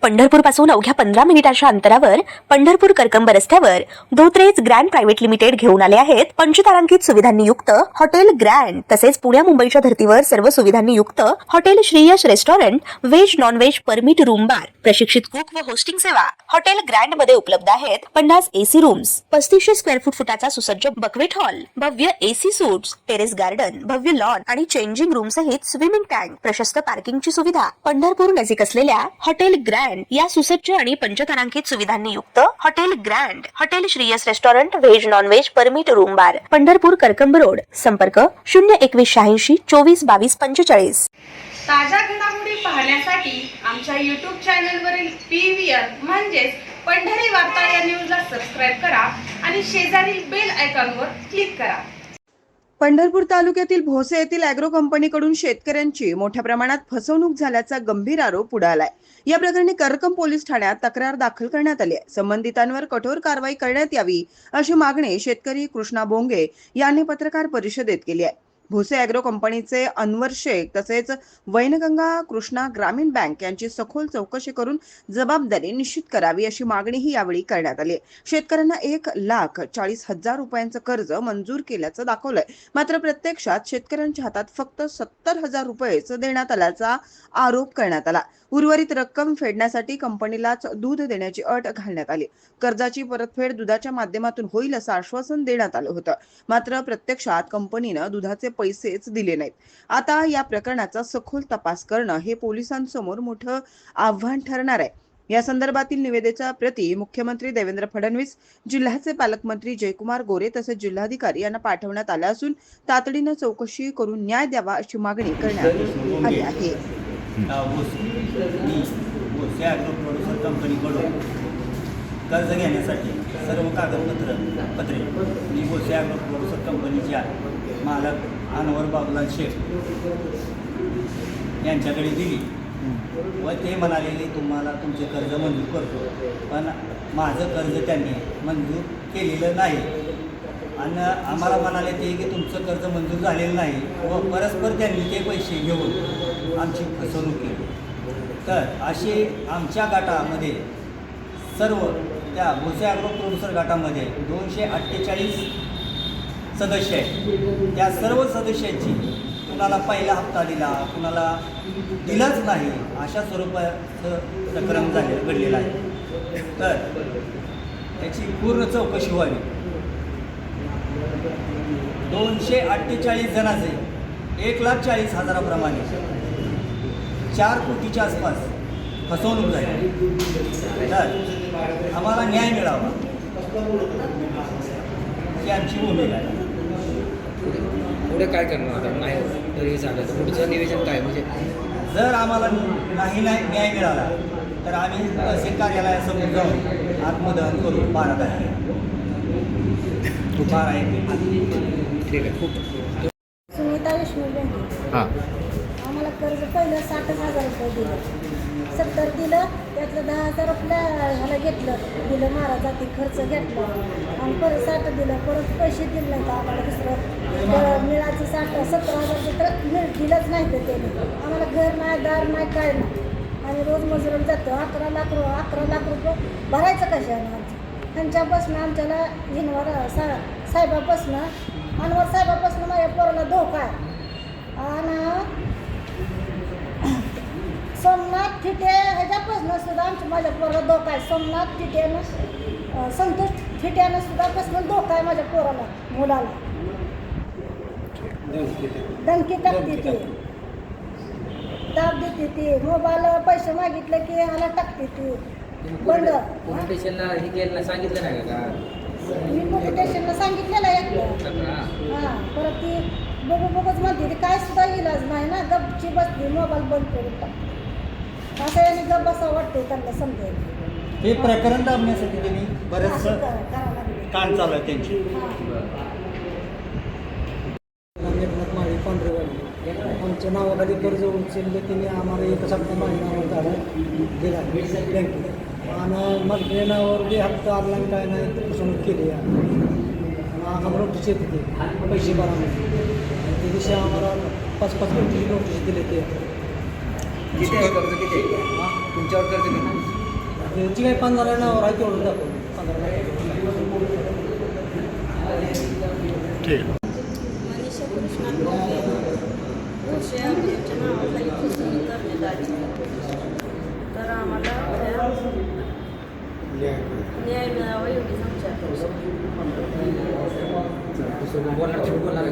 पंढरपूर पासून अवघ्या 15 मिनिटांच्या अंतरावर पंढरपूर करकंब रस्त्यावर धोत्रेज ग्रँड प्रायव्हेट लिमिटेड घेऊन आले आहेत पंचतारांकित सुविधांनी युक्त हॉटेल ग्रँड. तसेच पुण्या मुंबईच्या धर्तीवर सर्व सुविधांनी युक्त hotel Shriyash restaurant, veg non veg permit room bar, प्रशिक्षित कुक व होस्टिंग सेवा हॉटेल ग्रँड मध्ये उपलब्ध आहेत. 50 एसी रूम्स, 3500 स्क्वेअर फुटाचा सुसज्ज बकवेट हॉल, भव्य एसी सूट्स, टेरेस गार्डन, भव्य लॉन आणि चेंजिंग रूम सहित स्विमिंग टँक, प्रशस्त पार्किंगची सुविधा. पंढरपूर नजीक असलेल्या हॉटेल ग्रँड या सुसज्ज आणि पंचतारांकित सुविधांनी युक्त hotel grand, hotel Shriyas restaurant, veg non veg permit room बार, पंढरपूर करकंब रोड. संपर्क 02186 24 22 45. ताज्या घडामोडी पाहण्यासाठी आमच्या YouTube चॅनलवरील PVR म्हणजेच पंढरी वार्ता या न्यूजला सबस्क्राईब करा आणि शेजारील बेल आयकॉनवर क्लिक करा. पंढरपूर तालुक्यातील भोसे येथील ॲग्रो कंपनीकडून शेतकऱ्यांची मोठ्या प्रमाणात फसवणूक झाल्याचा गंभीर आरोप पुढे आलाय. या प्रकरणी करकंब पोलीस ठाण्यात तक्रार दाखल करण्यात आली आहे. संबंधितांवर कठोर कारवाई करण्यात यावी अशी मागणी शेतकरी कृष्णा बोंगे यांनी पत्रकार परिषदेत केली आहे. भोसे ॲग्रो कंपनीचे अनवर शेख तसेच वैनगंगा कृष्णा ग्रामीण बँक यांची सखोल चौकशी करून जबाबदारी निश्चित करावी अशी मागणीही यावेळी करण्यात आली. शेतकऱ्यांना 1,40,000 रुपयांचं कर्ज मंजूर केल्याचं दाखवलंय, मात्र प्रत्यक्षात शेतकऱ्यांच्या हातात फक्त 70,000 रुपयेच देण्यात आल्याचा आरोप करण्यात आला. उर्वरित रक्कम फेडण्यासाठी कंपनीलाच दूध देण्याची अट घालण्यात आली. कर्जाची परतफेड दुधाच्या माध्यमातून होईल असं आश्वासन देण्यात आलं होतं, मात्र प्रत्यक्षात कंपनीनं दुधाचे पैसेच दिले नाहीत. आता या प्रकरणाचा सखोल तपास करणं हे पोलिसांसमोर मोठं आव्हान ठरणार आहे. या संदर्भातील निवेदनाच्या प्रती मुख्यमंत्री देवेंद्र फडणवीस, जिल्ह्याचे पालकमंत्री जयकुमार गोरे तसेच जिल्हाधिकारी यांना पाठवण्यात आले असून तातडीनं चौकशी करून न्याय द्यावा अशी मागणी करण्यात आली आहे. भोसे ॲग्रो प्रोड्युसर कंपनीकडून कर्ज घेण्यासाठी सर्व कागदपत्रे मी भोसे ॲग्रो प्रोड्युसर कंपनीच्या मालक अनवर बाबूलाल शेख यांच्याकडे दिली व ते म्हणाले तुम्हाला तुमचे कर्ज मंजूर करतो, पण माझं कर्ज त्यांनी मंजूर केलेलं नाही आणि आम्हाला म्हणाले ते की तुमचं कर्ज मंजूर झालेलं नाही व परस्पर त्यांनी ते पैसे घेऊन आमची फसवणूक केली. तर असे आमच्या गटामध्ये सर्व त्या भोसे ॲग्रो प्रोड्युसर गटामध्ये 248 सदस्य आहेत. त्या सर्व सदस्यांची कुणाला पहिला हप्ता दिला, कुणाला दिलाच नाही अशा स्वरूपाचं प्रकरण घडलेलं आहे. तर त्याची पूर्ण चौकशी व्हावी. 248 जणांचे 1,40,000 प्रमाणे 4 कोटीच्या आसपास फसवणूक झाली. तर आम्हाला न्याय मिळावा ही आमची भूमिका आहे. पुढे काय करणार आता नाही तर हे झालं तर पुढचं नियोजन काय? म्हणजे जर आम्हाला नाही न्याय मिळाला तर आम्ही तहसील कार्यालयासमोर जाऊन आत्मदहन करू 12 तारखेला. 12 एप्रिल. ठीक आहे. खूप सुनीता विष्णू बेंगे. हां आम्हाला कर्ज पहिलं 60,000 रुपये दिलं, 70 दिलं, त्यातलं 10,000 रुपये ह्याला दिलं महाराजा ते खर्च घेतला आणि परत 60 दिलं, परत पैसे दिले नाही. आम्हाला दुसरं मिळायचं 17,000 तर दिलंच नाही. तर त्याने आम्हाला घर नाही, दार नाही, काय नाही आणि रोज मजुरीला जातो. 11 लाख रुपये भरायचं कशाने? आमचं त्यांच्यापासून आमच्याला हिनवर साहेबापासनं अनवर साहेबापासून माझ्या पोराला धोका आहे. आणि सोमनाथ थिटे ह्याच्यापासून सुद्धा माझ्या पोराला धोका आहे. सोमनाथ थिटेनं, संतोष थिट्यानं सुद्धा पासून धोका आहे माझ्या पोराला, मुलाला. धमकी टाकते ती, दाब देते ती, मोबाईल पैसे मागितले की ह्याला टाकते ती. बंद पोलीस स्टेशनला हे केलं सांगितलं नाही का? मी पोलीस स्टेशनला सांगितलेलं आहे. हां, परत ती बघूच म्हणते, ती काय सुद्धा इलाज नाही ना, गपची बसली, मोबाईल बंद करून टाकते. असं याने गप बसा वाटते त्यांना समजायला. हे प्रकरण दाबण्यासाठी त्यांनी बरंचसं करावं लागेल. काम चालू आहे त्यांची. आमच्या नावाखाली कर्ज उचलले त्यांनी आम्हाला 1 हप्ता माझ्या नावावर झाला दिला बँकेत आणि माझ्या नावावर बी हप्ता आला काय नाही फसवणूक केली. आम्हाला नोटीस येते ते पैसे भरा त्या दिवशी आम्हाला 5-5 कोटीची नोटीस दिले. ते किती आहे कर्ज? किती आहे तुमच्यावर कर्ज? किती त्याची काही 15 नावावर आहे तेवढं दाखवलं 15 मनीषा कृष्णात भोसे आमच्या नावाखाली फसवणूक करण्यात आली. तर आम्हाला न्याय मिळावा एवढीच आमची अपेक्षा. बोलणार